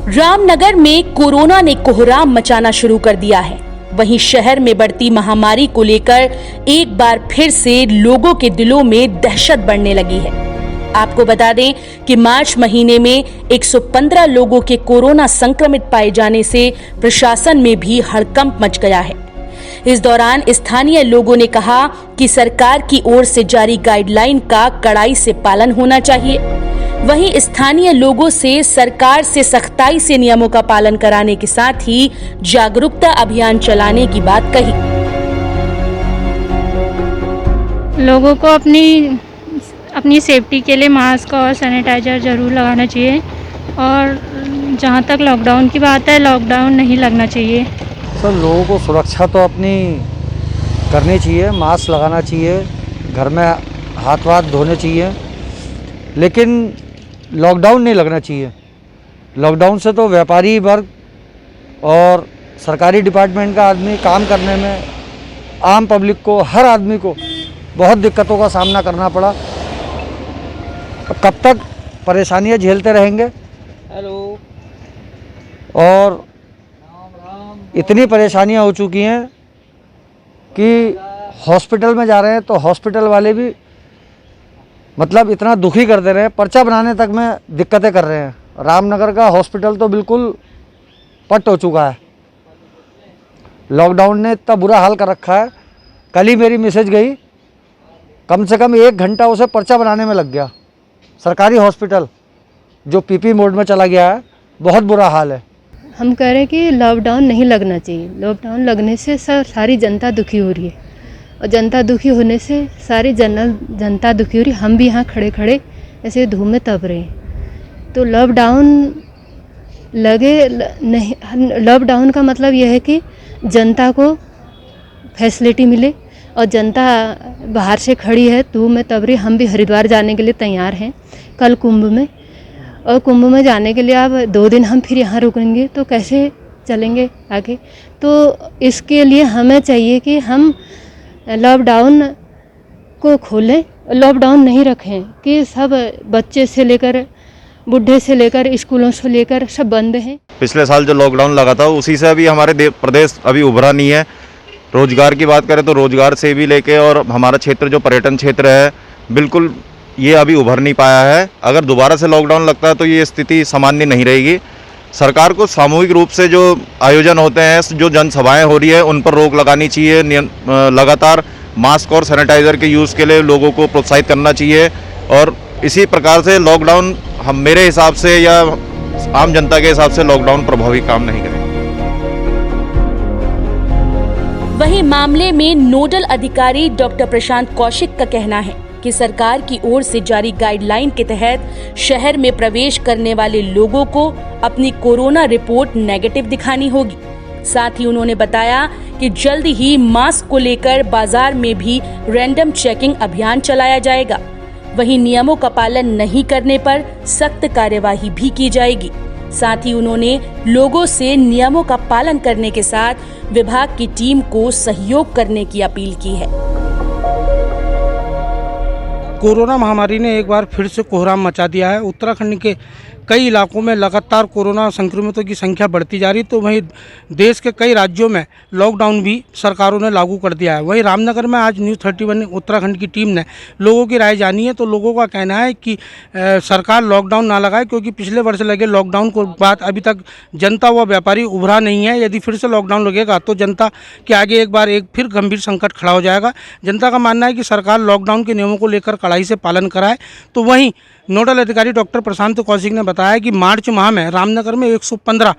रामनगर में कोरोना ने कोहराम मचाना शुरू कर दिया है। वहीं शहर में बढ़ती महामारी को लेकर एक बार फिर से लोगों के दिलों में दहशत बढ़ने लगी है। आपको बता दें कि मार्च महीने में 115 लोगों के कोरोना संक्रमित पाए जाने से प्रशासन में भी हड़कंप मच गया है। इस दौरान स्थानीय लोगों ने कहा कि सरकार की ओर से जारी गाइडलाइन का कड़ाई से पालन होना चाहिए। वहीं स्थानीय लोगों से सरकार से सख्ताई से नियमों का पालन कराने के साथ ही जागरूकता अभियान चलाने की बात कही। लोगों को अपनी सेफ्टी के लिए मास्क और सैनिटाइजर ज़रूर लगाना चाहिए और जहां तक लॉकडाउन की बात है, लॉकडाउन नहीं लगना चाहिए। सर, लोगों को सुरक्षा तो अपनी करनी चाहिए, मास्क लगाना चाहिए, घर में हाथ धोने चाहिए, लेकिन लॉकडाउन नहीं लगना चाहिए। लॉकडाउन से तो व्यापारी वर्ग और सरकारी डिपार्टमेंट का आदमी काम करने में, आम पब्लिक को, हर आदमी को बहुत दिक्कतों का सामना करना पड़ा। कब तक परेशानियां झेलते रहेंगे। और इतनी परेशानियां हो चुकी हैं कि हॉस्पिटल में जा रहे हैं तो हॉस्पिटल वाले भी मतलब इतना दुखी कर दे रहे हैं, पर्चा बनाने तक में दिक्कतें कर रहे हैं। रामनगर का हॉस्पिटल तो बिल्कुल पट हो चुका है। लॉकडाउन ने इतना बुरा हाल कर रखा है। कल ही मेरी मैसेज गई, कम से कम 1 घंटा उसे पर्चा बनाने में लग गया। सरकारी हॉस्पिटल जो पीपी मोड में चला गया है, बहुत बुरा हाल है। हम कह रहे हैं कि लॉकडाउन नहीं लगना चाहिए। लॉकडाउन लगने से सारी जनता दुखी हो रही है और जनता दुखी होने से सारी जनता दुखी हो रही है। हम भी यहाँ खड़े खड़े ऐसे धूप में तप रहे हैं। तो लॉकडाउन लगे नहीं, लॉकडाउन का मतलब यह है कि जनता को फैसिलिटी मिले और जनता बाहर से खड़ी है धूप में तप रही। हम भी हरिद्वार जाने के लिए तैयार हैं कल कुंभ में, और कुंभ में जाने के लिए अब 2 दिन हम फिर यहाँ रुकेंगे तो कैसे चलेंगे आगे। तो इसके लिए हमें चाहिए कि हम लॉकडाउन को खोलें, लॉकडाउन नहीं रखें कि सब बच्चे से लेकर बुढ़े से लेकर स्कूलों से लेकर सब बंद हैं। पिछले साल जो लॉकडाउन लगा था उसी से अभी हमारे प्रदेश अभी उभरा नहीं है। रोजगार की बात करें तो रोजगार से भी लेके और हमारा क्षेत्र जो पर्यटन क्षेत्र है, बिल्कुल ये अभी उभर नहीं पाया है। अगर दोबारा से लॉकडाउन लगता है तो ये स्थिति सामान्य नहीं रहेगी। सरकार को सामूहिक रूप से जो आयोजन होते हैं, जो जनसभाएं हो रही है, उन पर रोक लगानी चाहिए। लगातार मास्क और सैनिटाइज़र के यूज़ के लिए लोगों को प्रोत्साहित करना चाहिए और इसी प्रकार से लॉकडाउन मेरे हिसाब से या आम जनता के हिसाब से लॉकडाउन प्रभावी काम नहीं करेगा। वहीं मामले में नोडल अधिकारी डॉक्टर प्रशांत कौशिक का कहना है कि सरकार की ओर से जारी गाइडलाइन के तहत शहर में प्रवेश करने वाले लोगों को अपनी कोरोना रिपोर्ट नेगेटिव दिखानी होगी। साथ ही उन्होंने बताया कि जल्द ही मास्क को लेकर बाजार में भी रैंडम चेकिंग अभियान चलाया जाएगा। वहीं नियमों का पालन नहीं करने पर सख्त कार्यवाही भी की जाएगी। साथ ही उन्होंने लोगों से नियमों का पालन करने के साथ विभाग की टीम को सहयोग करने की अपील की है। कोरोना महामारी ने एक बार फिर से कोहराम मचा दिया है। उत्तराखंड के कई इलाकों में लगातार कोरोना संक्रमितों की संख्या बढ़ती जा रही, तो वहीं देश के कई राज्यों में लॉकडाउन भी सरकारों ने लागू कर दिया है। वहीं रामनगर में आज न्यूज़ 31 उत्तराखंड की टीम ने लोगों की राय जानी है। तो लोगों का कहना है कि सरकार लॉकडाउन ना लगाए, क्योंकि पिछले वर्ष लगे लॉकडाउन के बाद अभी तक जनता व व्यापारी उभरा नहीं है। यदि फिर से लॉकडाउन लगेगा तो जनता के आगे एक फिर गंभीर संकट खड़ा हो जाएगा। जनता का मानना है कि सरकार लॉकडाउन के नियमों को लेकर कड़ाई से पालन कराए। तो वहीं नोडल अधिकारी डॉक्टर प्रशांत कौशिक ने बताया कि मार्च माह में रामनगर में 115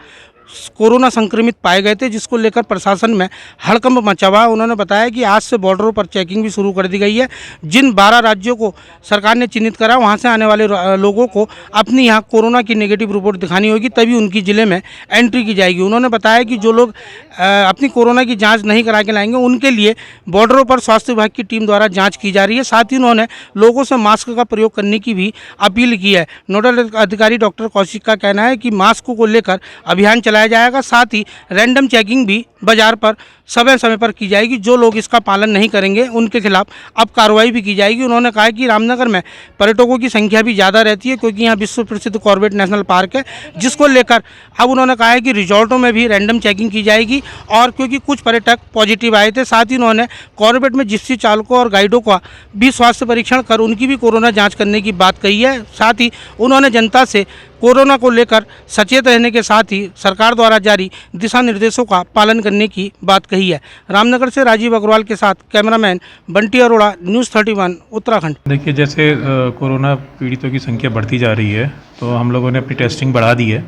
कोरोना संक्रमित पाए गए थे, जिसको लेकर प्रशासन में हड़कंप मचा हुआ है। उन्होंने बताया कि आज से बॉर्डरों पर चेकिंग भी शुरू कर दी गई है। जिन 12 राज्यों को सरकार ने चिन्हित करा, वहां से आने वाले लोगों को अपनी यहाँ कोरोना की नेगेटिव रिपोर्ट दिखानी होगी, तभी उनकी ज़िले में एंट्री की जाएगी। उन्होंने बताया कि जो लोग अपनी कोरोना की जांच नहीं करा के लाएंगे उनके लिए बॉर्डरों पर स्वास्थ्य विभाग की टीम द्वारा जांच की जा रही है। साथ ही उन्होंने लोगों से मास्क का प्रयोग करने की भी अपील की है। नोडल अधिकारी डॉक्टर कौशिक का कहना है कि मास्क को लेकर अभियान चलाया जाएगा। साथ ही रैंडम चेकिंग भी बाजार पर समय समय पर की जाएगी। जो लोग इसका पालन नहीं करेंगे उनके खिलाफ अब कार्रवाई भी की जाएगी। उन्होंने कहा कि रामनगर में पर्यटकों की संख्या भी ज़्यादा रहती है क्योंकि यहाँ विश्व प्रसिद्ध कॉर्बेट नेशनल पार्क है, जिसको लेकर अब उन्होंने कहा है कि रिजॉर्टों में भी रैंडम चेकिंग की जाएगी। और क्योंकि कुछ पर्यटक पॉजिटिव आए थे, साथ ही उन्होंने कॉर्बेट में जिप्सी चालकों और गाइडों का भी स्वास्थ्य परीक्षण कर उनकी भी कोरोना जाँच करने की बात कही है। साथ ही उन्होंने जनता से कोरोना को लेकर सचेत रहने के साथ ही सरकार द्वारा जारी दिशा निर्देशों का पालन करने की बात कही है। रामनगर से राजीव अग्रवाल के साथ कैमरामैन बंटी अरोड़ा, न्यूज़ 31 उत्तराखंड। देखिए, जैसे कोरोना पीड़ितों की संख्या बढ़ती जा रही है तो हम लोगों ने अपनी टेस्टिंग बढ़ा दी है,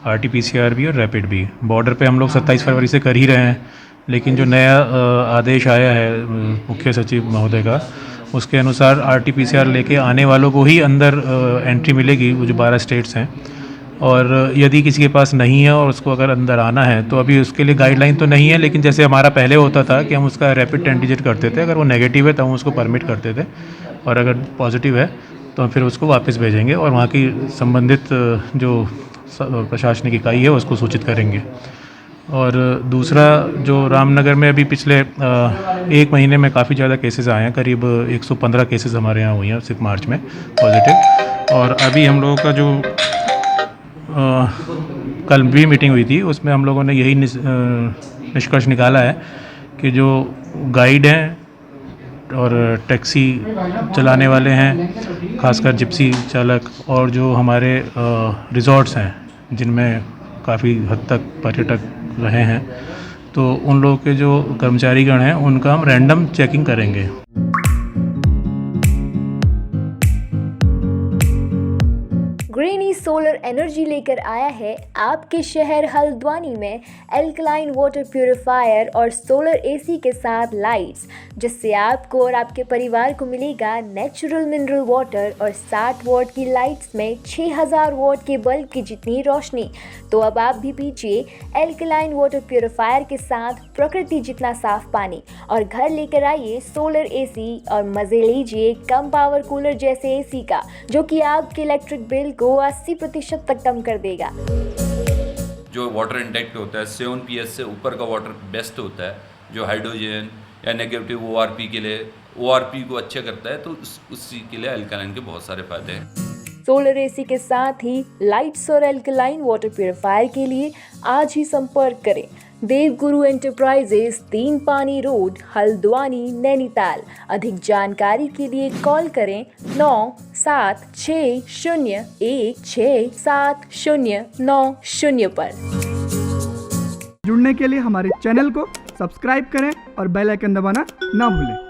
RT-PCR भी और रैपिड भी। बॉर्डर पे हम लोग 27 फरवरी से कर ही रहे हैं, लेकिन जो नया आदेश आया है मुख्य सचिव महोदय का, उसके अनुसार RT-PCR लेके आने वालों को ही अंदर एंट्री मिलेगी, वो जो 12 स्टेट्स हैं। और यदि किसी के पास नहीं है और उसको अगर अंदर आना है तो अभी उसके लिए गाइडलाइन तो नहीं है, लेकिन जैसे हमारा पहले होता था कि हम उसका रैपिड एंटीजन करते थे, अगर वो नेगेटिव है तो हम उसको परमिट करते थे, और अगर पॉजिटिव है तो हम फिर उसको वापस भेजेंगे और वहाँ की संबंधित जो प्रशासनिक इकाई है उसको सूचित करेंगे। और दूसरा, जो रामनगर में अभी पिछले 1 महीने में काफ़ी ज़्यादा केसेस आए हैं, करीब 115 केसेस हमारे यहाँ हुई हैं सिर्फ मार्च में पॉजिटिव। और अभी हम लोगों का जो कल भी मीटिंग हुई थी, उसमें हम लोगों ने यही निष्कर्ष निकाला है कि जो गाइड हैं और टैक्सी चलाने वाले हैं, खासकर जिप्सी चालक, और जो हमारे रिज़ॉर्ट्स हैं जिनमें काफ़ी हद तक पर्यटक रहे हैं, तो उन लोगों के जो कर्मचारीगण हैं उनका हम रैंडम चेकिंग करेंगे। ग्रीनी सोलर एनर्जी लेकर आया है आपके शहर हल्द्वानी में एल्कलाइन वाटर प्यूरिफायर और सोलर एसी के साथ लाइट्स, जिससे आपको और आपके परिवार को मिलेगा नेचुरल मिनरल वाटर और 60 वॉट की लाइट्स में 6000 वॉट के बल्ब की जितनी रोशनी। तो अब आप भी पीजिए एल्कलाइन वाटर प्यूरिफायर के साथ प्रकृति जितना साफ पानी और घर लेकर आइए सोलर एसी और मज़े लीजिए कम पावर कूलर जैसे एसी का, जो कि आपके इलेक्ट्रिक बिल को 80% तक कम कर देगा। जो वाटर इंटेक्ट होता है 7 PS से ऊपर का वाटर बेस्ट होता है, जो हाइड्रोजन या नेगेटिव ORP के लिए ORP को अच्छा करता है, तो उसी के लिए एल्कलाइन के बहुत सारे फायदे हैं। सोलर एसी के साथ ही लाइट्स और एल्कलाइन वाटर प्यूरिफायर के लिए आज ही संपर्क करें। देवगुरु एंटरप्राइजेस, 3 पानी रोड, हल्द्वानी, नैनीताल। अधिक जानकारी के लिए कॉल करें 9760167090 पर। जुड़ने के लिए हमारे चैनल को सब्सक्राइब करें और बेल आइकन दबाना ना भूलें।